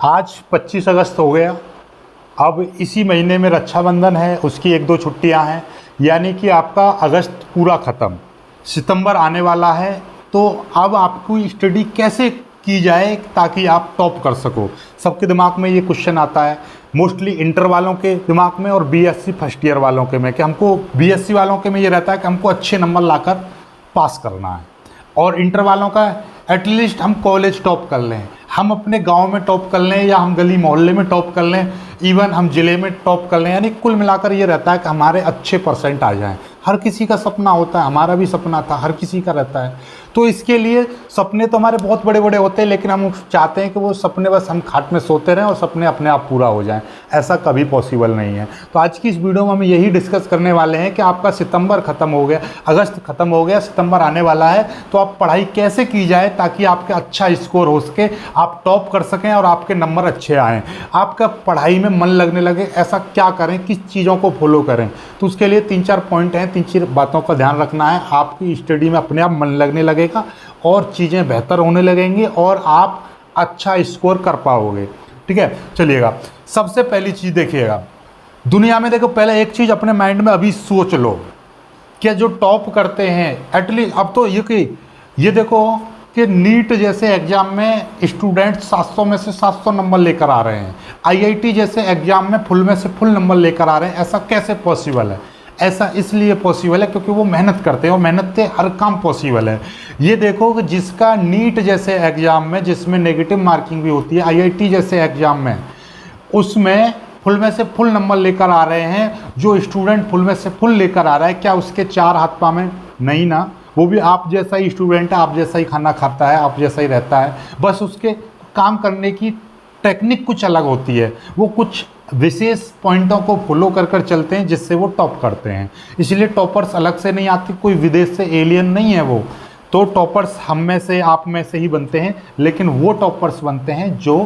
आज 25 अगस्त हो गया। अब इसी महीने में रक्षाबंधन है, उसकी 1-2 छुट्टियां हैं, यानी कि आपका अगस्त पूरा ख़त्म, सितंबर आने वाला है। तो अब आपको स्टडी कैसे की जाए ताकि आप टॉप कर सको, सबके दिमाग में ये क्वेश्चन आता है। मोस्टली इंटर वालों के दिमाग में और बीएससी फर्स्ट ईयर वालों के में, कि हमको बीएससी वालों के में ये रहता है कि हमको अच्छे नंबर लाकर पास करना है, और इंटर वालों का एटलीस्ट हम कॉलेज टॉप कर लें, हम अपने गांव में टॉप कर लें, या हम गली मोहल्ले में टॉप कर लें, इवन हम ज़िले में टॉप कर लें। यानी कुल मिलाकर ये रहता है कि हमारे अच्छे परसेंट आ जाएं। हर किसी का सपना होता है, हमारा भी सपना था, हर किसी का रहता है। तो इसके लिए सपने तो हमारे बहुत बड़े बड़े होते हैं, लेकिन हम चाहते हैं कि वो सपने बस हम खाट में सोते रहें और सपने अपने आप पूरा हो जाएं। ऐसा कभी पॉसिबल नहीं है। तो आज की इस वीडियो में हम यही डिस्कस करने वाले हैं कि आपका सितंबर ख़त्म हो गया, अगस्त ख़त्म हो गया, सितंबर आने वाला है, तो आप पढ़ाई कैसे की जाए ताकि आपका अच्छा स्कोर हो सके, आप टॉप कर सकें और आपके नंबर अच्छे आएँ, आपका पढ़ाई में मन लगने लगे। ऐसा क्या करें, किस चीज़ों को फॉलो करें? तो उसके लिए 3-4 पॉइंट हैं, 3-4 बातों का ध्यान रखना है। आपकी स्टडी में अपने आप मन लगने लगेगा और चीज़ें बेहतर होने लगेंगी और आप अच्छा स्कोर कर पाओगे। ठीक है, चलिएगा। सबसे पहली चीज़ देखिएगा, दुनिया में देखो, पहले एक चीज़ अपने माइंड में अभी सोच लो कि जो टॉप करते हैं एटलीस्ट, अब तो ये देखो कि नीट जैसे एग्ज़ाम में स्टूडेंट 700 में से 700 नंबर लेकर आ रहे हैं, आईआईटी जैसे एग्ज़ाम में फुल में से फुल नंबर लेकर आ रहे हैं। ऐसा कैसे पॉसिबल है? ऐसा इसलिए पॉसिबल है क्योंकि वो मेहनत करते हैं, और मेहनत से हर काम पॉसिबल है। ये देखो कि जिसका नीट जैसे एग्ज़ाम में, जिसमें नेगेटिव मार्किंग भी होती है, आईआईटी जैसे एग्ज़ाम में, उसमें फुल में से फुल नंबर लेकर आ रहे हैं, जो स्टूडेंट फुल में से फुल लेकर आ रहा है, क्या उसके 4 हाथ पाँव में नहीं ना? वो भी आप जैसा ही स्टूडेंट है, आप जैसा ही खाना खाता है, आप जैसा ही रहता है, बस उसके काम करने की टेक्निक कुछ अलग होती है। वो कुछ विशेष पॉइंटों को फॉलो कर चलते हैं जिससे वो टॉप करते हैं। इसलिए टॉपर्स अलग से नहीं आते, कोई विदेश से एलियन नहीं है वो। तो टॉपर्स हम में से, आप में से ही बनते हैं, लेकिन वो टॉपर्स बनते हैं जो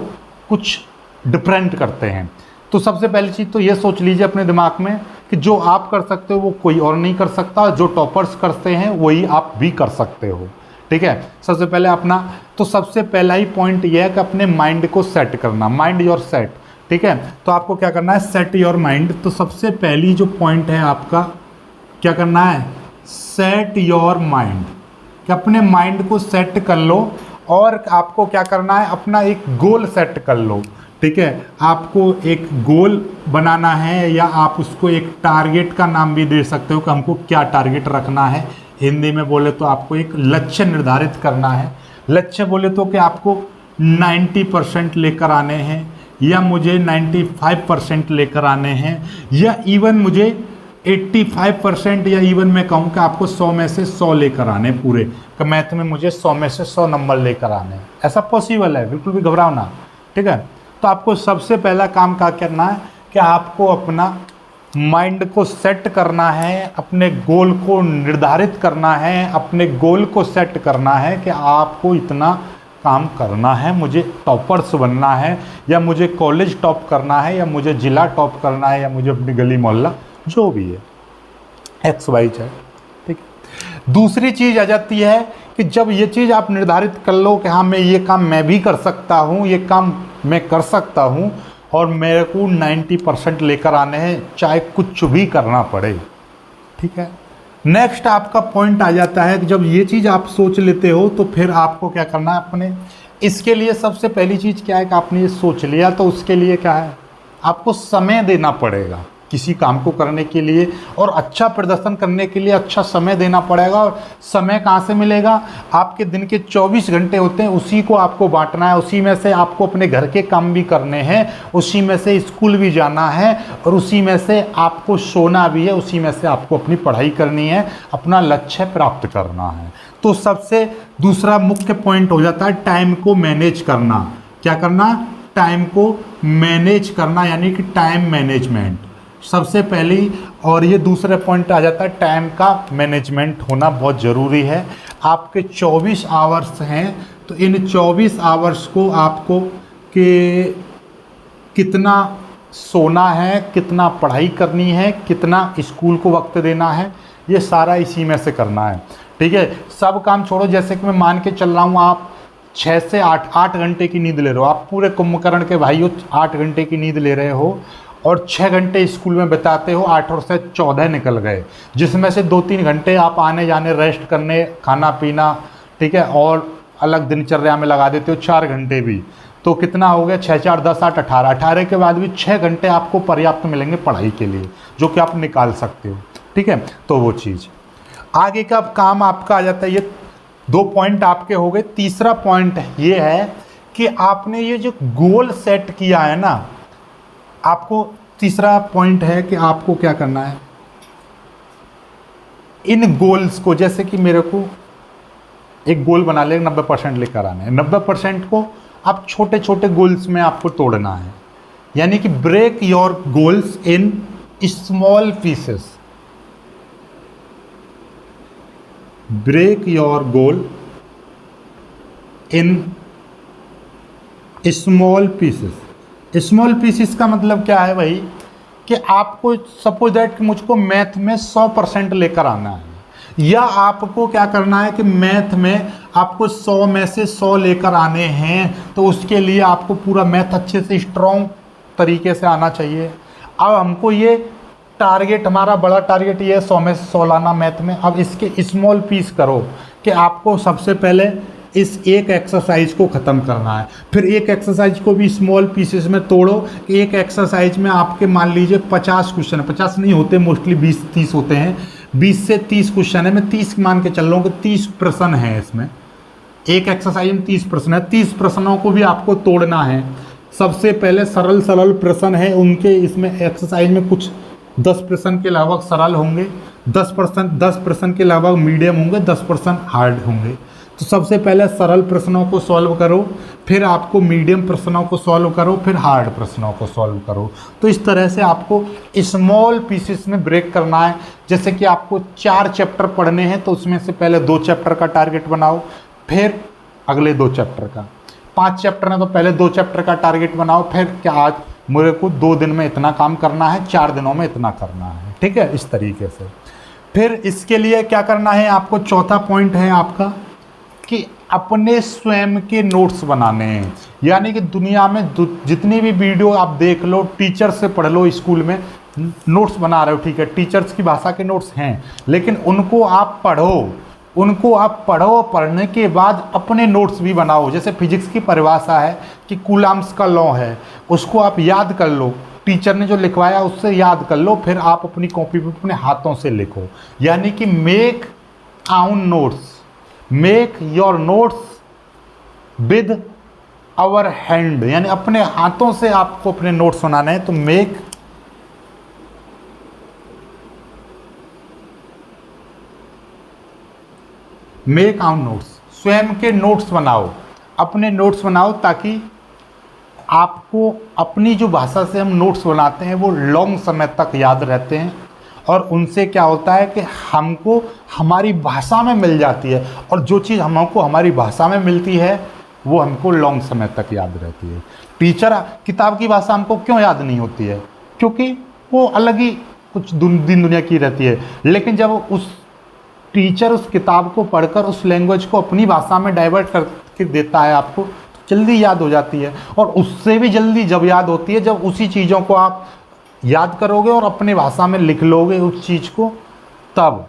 कुछ डिफरेंट करते हैं। तो सबसे पहली चीज़ तो ये सोच लीजिए अपने दिमाग में कि जो आप कर सकते हो वो कोई और नहीं कर सकता, जो टॉपर्स करते हैं वही आप भी कर सकते हो। ठीक है, सबसे पहले अपना, तो सबसे पहला ही पॉइंट ये है कि अपने माइंड को सेट करना, माइंड योर सेट। ठीक है, तो आपको क्या करना है, सेट योर माइंड। तो सबसे पहली जो पॉइंट है आपका, क्या करना है, सेट योर माइंड, कि अपने माइंड को सेट कर लो। और आपको क्या करना है, अपना एक गोल सेट कर लो। ठीक है, आपको एक गोल बनाना है, या आप उसको एक टारगेट का नाम भी दे सकते हो कि हमको क्या टारगेट रखना है। हिंदी में बोले तो आपको एक लक्ष्य निर्धारित करना है। लक्ष्य बोले तो कि आपको 90% लेकर आने हैं, या मुझे 95% लेकर आने हैं, या इवन मुझे 85%, या इवन मैं कहूँ कि आपको 100 में से 100 लेकर आने पूरे, कि मैथ में मुझे 100 में से 100 नंबर लेकर आने हैं। ऐसा पॉसिबल है, बिल्कुल भी घबराओ ना। ठीक है, तो आपको सबसे पहला काम क्या करना है कि आपको अपना माइंड को सेट करना है, अपने गोल को निर्धारित करना है, अपने गोल को सेट करना है कि आपको इतना काम करना है, मुझे टॉपर्स बनना है, या मुझे कॉलेज टॉप करना है, या मुझे ज़िला टॉप करना है, या मुझे अपनी गली मोहल्ला जो भी है, XYZ। ठीक है, दूसरी चीज़ आ जाती है कि जब ये चीज़ आप निर्धारित कर लो कि हाँ मैं ये काम मैं भी कर सकता हूँ, ये काम मैं कर सकता हूँ, और मेरे को 90% लेकर आने हैं, चाहे कुछ भी करना पड़े। ठीक है, नेक्स्ट आपका पॉइंट आ जाता है कि जब ये चीज़ आप सोच लेते हो तो फिर आपको क्या करना है अपने, इसके लिए सबसे पहली चीज़ क्या है कि आपने ये सोच लिया, तो उसके लिए क्या है, आपको समय देना पड़ेगा किसी काम को करने के लिए, और अच्छा प्रदर्शन करने के लिए अच्छा समय देना पड़ेगा। और समय कहाँ से मिलेगा, आपके दिन के 24 घंटे होते हैं, उसी को आपको बांटना है। उसी में से आपको अपने घर के काम भी करने हैं, उसी में से स्कूल भी जाना है, और उसी में से आपको सोना भी है, उसी में से आपको अपनी पढ़ाई करनी है, अपना लक्ष्य प्राप्त करना है। तो सबसे दूसरा मुख्य पॉइंट हो जाता है टाइम को मैनेज करना। क्या करना, टाइम को मैनेज करना, यानी कि टाइम मैनेजमेंट सबसे पहली। और ये दूसरे पॉइंट आ जाता है, टाइम का मैनेजमेंट होना बहुत ज़रूरी है। आपके 24 आवर्स हैं, तो इन 24 आवर्स को आपको कितना सोना है, कितना पढ़ाई करनी है, कितना स्कूल को वक्त देना है, ये सारा इसी में से करना है। ठीक है, सब काम छोड़ो। जैसे कि मैं मान के चल रहा हूँ, आप 6 से 8 घंटे की नींद ले रहे हो, आप पूरे कुंभकर्ण के भाइयों 8 घंटे की नींद ले रहे हो और 6 घंटे स्कूल में बिताते हो, 8 और से 14 निकल गए, जिसमें से 2-3 घंटे आप आने जाने रेस्ट करने खाना पीना, ठीक है, और अलग दिनचर्या में लगा देते हो 4 घंटे भी, तो कितना हो गया 6 4 10 8 18, 18 के बाद भी 6 घंटे आपको पर्याप्त मिलेंगे पढ़ाई के लिए, जो कि आप निकाल सकते हो, ठीक है। तो वो चीज़ आगे का काम आपका आ जाता है। ये 2 पॉइंट आपके हो गए। तीसरा पॉइंट ये है कि आपने ये जो गोल सेट किया है ना, आपको तीसरा पॉइंट है कि आपको क्या करना है, इन गोल्स को, जैसे कि मेरे को एक गोल बना ले 90% लेकर आना है, 90% को आप छोटे छोटे गोल्स में आपको तोड़ना है, यानी कि break your goals in small pieces, break your goal in small pieces. Small pieces का मतलब क्या है भाई, कि आपको सपोज दैट कि मुझको मैथ में 100% लेकर आना है, या आपको क्या करना है कि मैथ में आपको 100 में से 100 लेकर आने हैं, तो उसके लिए आपको पूरा मैथ अच्छे से स्ट्रॉन्ग तरीके से आना चाहिए। अब हमको ये टारगेट, हमारा बड़ा टारगेट ये है 100 में से 100 लाना मैथ में। अब इसके स्मॉल पीस करो कि आपको सबसे पहले इस एक एक्सरसाइज को ख़त्म करना है, फिर एक एक्सरसाइज को भी स्मॉल पीसेस में तोड़ो कि एक एक्सरसाइज में आपके मान लीजिए 50 क्वेश्चन है, 50 नहीं होते, मोस्टली 20-30 होते हैं, 20 से 30 क्वेश्चन है, मैं 30 मान के चल रहा हूँ कि 30 प्रश्न है इसमें, एक एक्सरसाइज में 30 प्रश्न है, 30 प्रश्नों को भी आपको तोड़ना है। सबसे पहले सरल सरल प्रश्न है उनके, इसमें एक्सरसाइज में कुछ 10 प्रश्न के लगभग सरल होंगे, 10 प्रश्न के लगभग मीडियम होंगे, 10% हार्ड होंगे। तो सबसे पहले सरल प्रश्नों को सॉल्व करो, फिर आपको मीडियम प्रश्नों को सॉल्व करो, फिर हार्ड प्रश्नों को सॉल्व करो। तो इस तरह से आपको स्मॉल पीसेस में ब्रेक करना है। जैसे कि आपको 4 चैप्टर पढ़ने हैं, तो उसमें से पहले 2 चैप्टर का टारगेट बनाओ, फिर अगले 2 चैप्टर का। 5 चैप्टर है तो पहले 2 चैप्टर का टारगेट बनाओ, फिर क्या आज मेरे को 2 दिन में इतना काम करना है, 4 दिनों में इतना करना है, ठीक है, इस तरीके से। फिर इसके लिए क्या करना है आपको, चौथा पॉइंट है आपका कि अपने स्वयं के नोट्स बनाने हैं। यानी कि दुनिया में जितनी भी वीडियो आप देख लो, टीचर से पढ़ लो, स्कूल में नोट्स बना रहे हो, ठीक है, टीचर्स की भाषा के नोट्स हैं, लेकिन उनको आप पढ़ो, पढ़ने के बाद अपने नोट्स भी बनाओ। जैसे फिजिक्स की परिभाषा है कि कूलम्ब्स का लॉ है, उसको आप याद कर लो, टीचर ने जो लिखवाया उससे याद कर लो, फिर आप अपनी कॉपी पर अपने हाथों से लिखो। यानी कि make own notes, make your notes with our hand, यानी अपने हाथों से आपको अपने नोट्स बनाने हैं। तो मेक आउन नोट्स, स्वयं के नोट्स बनाओ, अपने नोट्स बनाओ, ताकि आपको अपनी जो भाषा से हम नोट्स बनाते हैं वो लॉन्ग समय तक याद रहते हैं, और उनसे क्या होता है कि हमको हमारी भाषा में मिल जाती है, और जो चीज़ हमको हमारी भाषा में मिलती है वो हमको लॉन्ग समय तक याद रहती है। टीचर किताब की भाषा हमको क्यों याद नहीं होती है, क्योंकि वो अलग ही कुछ दिन दुनिया की रहती है, लेकिन जब उस टीचर उस किताब को पढ़कर उस लैंग्वेज को अपनी भाषा में डाइवर्ट करके देता है आपको, तो जल्दी याद हो जाती है। और उससे भी जल्दी जब याद होती है जब उसी चीज़ों को आप याद करोगे और अपने भाषा में लिख लोगे उस चीज़ को, तब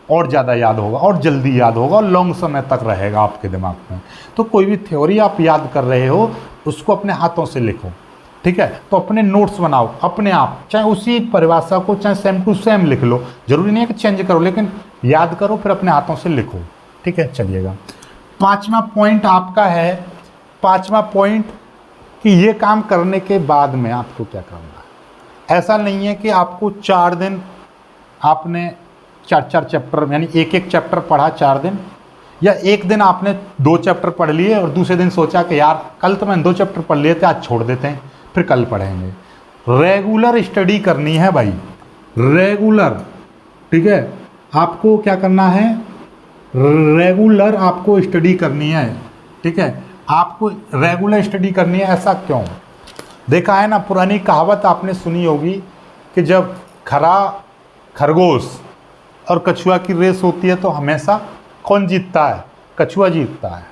और ज़्यादा याद होगा और जल्दी याद होगा और लॉन्ग समय तक रहेगा आपके दिमाग में। तो कोई भी थ्योरी आप याद कर रहे हो उसको अपने हाथों से लिखो, ठीक है। तो अपने नोट्स बनाओ अपने आप, चाहे उसी परिभाषा को चाहे सेम टू सेम लिख लो, जरूरी नहीं है कि चेंज करो, लेकिन याद करो फिर अपने हाथों से लिखो, ठीक है। चलिएगा, 5वां पॉइंट आपका है, 5वां पॉइंट कि ये काम करने के बाद में आपको क्या करना है। ऐसा नहीं है कि आपको 4 दिन आपने 4 चैप्टर यानी एक चैप्टर पढ़ा 4 दिन, या एक दिन आपने 2 चैप्टर पढ़ लिए और दूसरे दिन सोचा कि यार कल तो मैंने 2 चैप्टर पढ़ लिए थे, आज छोड़ देते हैं, फिर कल पढ़ेंगे। रेगुलर स्टडी करनी है भाई, रेगुलर, ठीक है। आपको क्या करना है, रेगुलर आपको स्टडी करनी है, ठीक है। आपको रेगुलर स्टडी करनी है। ऐसा क्यों? देखा है ना, पुरानी कहावत आपने सुनी होगी कि जब खरगोश और कछुआ की रेस होती है तो हमेशा कौन जीतता है? कछुआ जीतता है।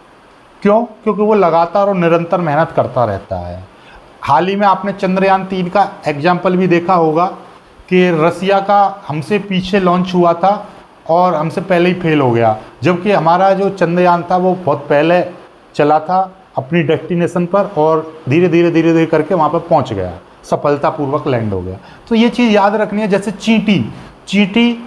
क्यों? क्योंकि वो लगातार और निरंतर मेहनत करता रहता है। हाल ही में आपने चंद्रयान 3 का एग्जाम्पल भी देखा होगा कि रसिया का हमसे पीछे लॉन्च हुआ था और हमसे पहले ही फेल हो गया, जबकि हमारा जो चंद्रयान था वो बहुत पहले चला था अपनी डेस्टिनेशन पर और धीरे धीरे करके वहाँ पर पहुँच गया, सफलतापूर्वक लैंड हो गया। तो ये चीज़ याद रखनी है। जैसे चींटी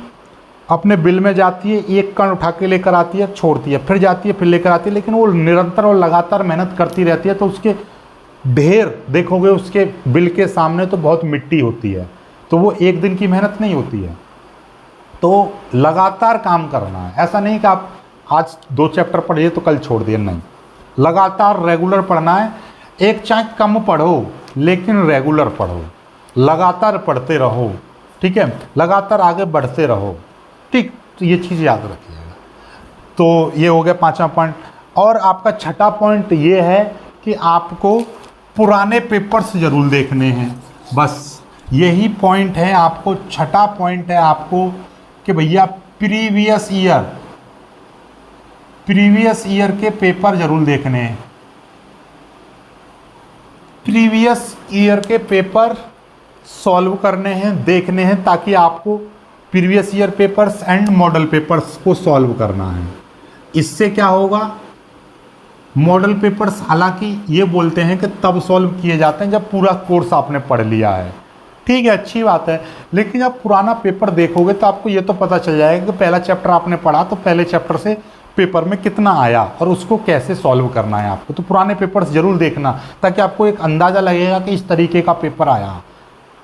अपने बिल में जाती है, एक कण उठा के लेकर आती है, छोड़ती है, फिर जाती है, फिर लेकर आती है, लेकिन वो निरंतर और लगातार मेहनत करती रहती है। तो उसके ढेर देखोगे उसके बिल के सामने तो बहुत मिट्टी होती है, तो वो एक दिन की मेहनत नहीं होती है। तो लगातार काम करना है, ऐसा नहीं कि आप आज 2 चैप्टर पढ़िए तो कल छोड़ दिए, नहीं, लगातार रेगुलर पढ़ना है। एक चाहे कम पढ़ो लेकिन रेगुलर पढ़ो, लगातार पढ़ते रहो, ठीक है, लगातार आगे बढ़ते रहो, ठीक। तो ये चीज़ याद रखिएगा। तो ये हो गया 5वां पॉइंट। और आपका 6ठा पॉइंट ये है कि आपको पुराने पेपर्स जरूर देखने हैं, बस यही पॉइंट है। आपको 6ठा पॉइंट है आपको कि भैया प्रीवियस ईयर के पेपर जरूर देखने हैं, प्रीवियस ईयर के पेपर सॉल्व करने हैं, देखने हैं, ताकि आपको previous year papers and model papers को सॉल्व करना है। इससे क्या होगा, मॉडल पेपर्स हालांकि ये बोलते हैं कि तब सॉल्व किए जाते हैं जब पूरा कोर्स आपने पढ़ लिया है, ठीक है, अच्छी बात है। लेकिन जब पुराना पेपर देखोगे तो आपको ये तो पता चल जाएगा कि पहला चैप्टर आपने पढ़ा तो पहले चैप्टर से पेपर में कितना आया और उसको कैसे सॉल्व करना है आपको। तो पुराने पेपर्स जरूर देखना, ताकि आपको एक अंदाज़ा लगेगा कि इस तरीके का पेपर आया।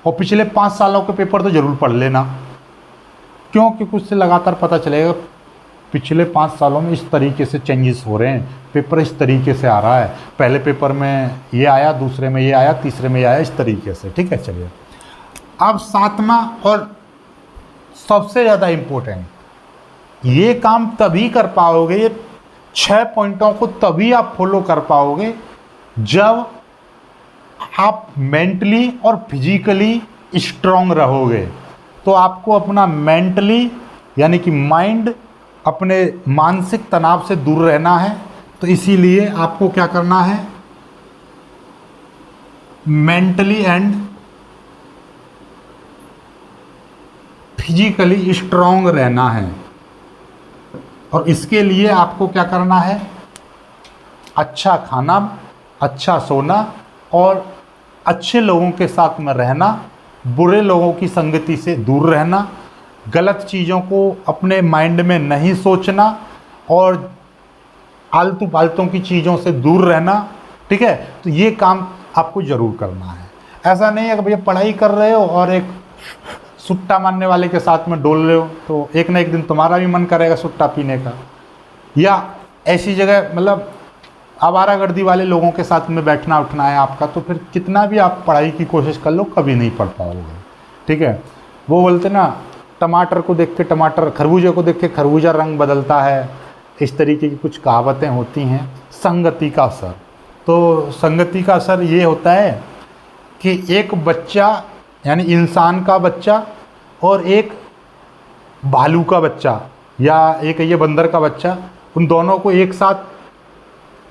और पिछले 5 सालों के पेपर तो ज़रूर पढ़ लेना, क्यों? क्योंकि उससे लगातार पता चलेगा पिछले 5 सालों में इस तरीके से चेंजेस हो रहे हैं, पेपर इस तरीके से आ रहा है, पहले पेपर में ये आया, दूसरे में ये आया, तीसरे में ये आया, इस तरीके से, ठीक है। चलिए अब 7वां और सबसे ज़्यादा इम्पोर्टेंट, ये काम तभी कर पाओगे, ये 6 पॉइंटों को तभी आप फॉलो कर पाओगे जब आप मेंटली और फिजिकली स्ट्रांग रहोगे। तो आपको अपना मेंटली यानी कि माइंड, अपने मानसिक तनाव से दूर रहना है। तो इसीलिए आपको क्या करना है, मेंटली एंड फिजिकली स्ट्रांग रहना है। और इसके लिए आपको क्या करना है, अच्छा खाना, अच्छा सोना और अच्छे लोगों के साथ में रहना, बुरे लोगों की संगति से दूर रहना, गलत चीज़ों को अपने माइंड में नहीं सोचना और आलतू फालतू की चीज़ों से दूर रहना, ठीक है। तो ये काम आपको ज़रूर करना है। ऐसा नहीं है कि भैया पढ़ाई कर रहे हो और एक सुट्टा मारने वाले के साथ में डोल रहे हो, तो एक ना एक दिन तुम्हारा भी मन करेगा सुट्टा पीने का, या ऐसी जगह मतलब आवारागर्दी वाले लोगों के साथ में बैठना उठना है आपका, तो फिर कितना भी आप पढ़ाई की कोशिश कर लो कभी नहीं पढ़ पाओगे, ठीक है। वो बोलते ना, टमाटर को देख के टमाटर, खरबूजे को देख के खरबूजा रंग बदलता है, इस तरीके की कुछ कहावतें होती हैं। संगति का असर, तो संगति का असर ये होता है कि एक बच्चा यानी इंसान का बच्चा और एक भालू का बच्चा या एक ये बंदर का बच्चा, उन दोनों को एक साथ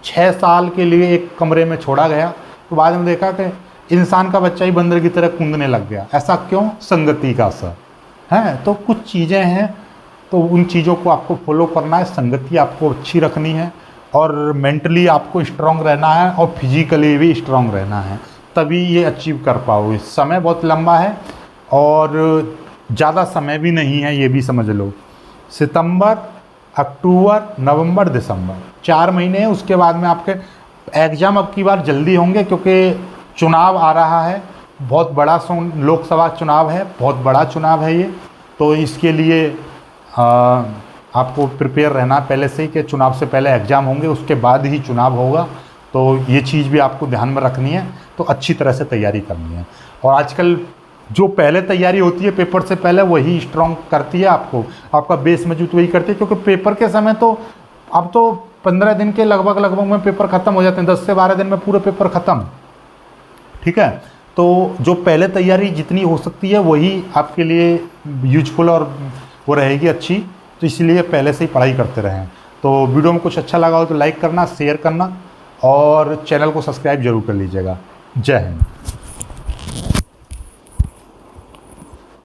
6 साल के लिए एक कमरे में छोड़ा गया, तो बाद में देखा कि इंसान का बच्चा ही बंदर की तरह कूदने लग गया। ऐसा क्यों? संगति का असर है। तो कुछ चीज़ें हैं, तो उन चीज़ों को आपको फॉलो करना है, संगति आपको अच्छी रखनी है और मेंटली आपको स्ट्रांग रहना है और फिजिकली भी स्ट्रांग रहना है, तभी ये अचीव कर पाओगे। समय बहुत लंबा है और ज़्यादा समय भी नहीं है, ये भी समझ लो। सितंबर, अक्टूबर, नवंबर, दिसंबर 4 महीने हैं। उसके बाद में आपके एग्ज़ाम अब की बार जल्दी होंगे क्योंकि चुनाव आ रहा है, बहुत बड़ा लोकसभा चुनाव है, बहुत बड़ा चुनाव है ये। तो इसके लिए आपको प्रिपेयर रहना पहले से ही कि चुनाव से पहले एग्ज़ाम होंगे, उसके बाद ही चुनाव होगा। तो ये चीज़ भी आपको ध्यान में रखनी है, तो अच्छी तरह से तैयारी करनी है। और आजकल जो पहले तैयारी होती है पेपर से पहले, वही स्ट्रॉन्ग करती है आपको, आपका बेस मजबूत वही करती है। क्योंकि पेपर के समय तो अब तो 15 दिन के लगभग में पेपर ख़त्म हो जाते हैं, 10 से 12 दिन में पूरे पेपर ख़त्म, ठीक है। तो जो पहले तैयारी जितनी हो सकती है वही आपके लिए यूजफुल और वो रहेगी अच्छी। तो इसलिए पहले से ही पढ़ाई करते रहें। तो वीडियो में कुछ अच्छा लगा हो तो लाइक करना, शेयर करना और चैनल को सब्सक्राइब जरूर कर लीजिएगा। जय हिंद।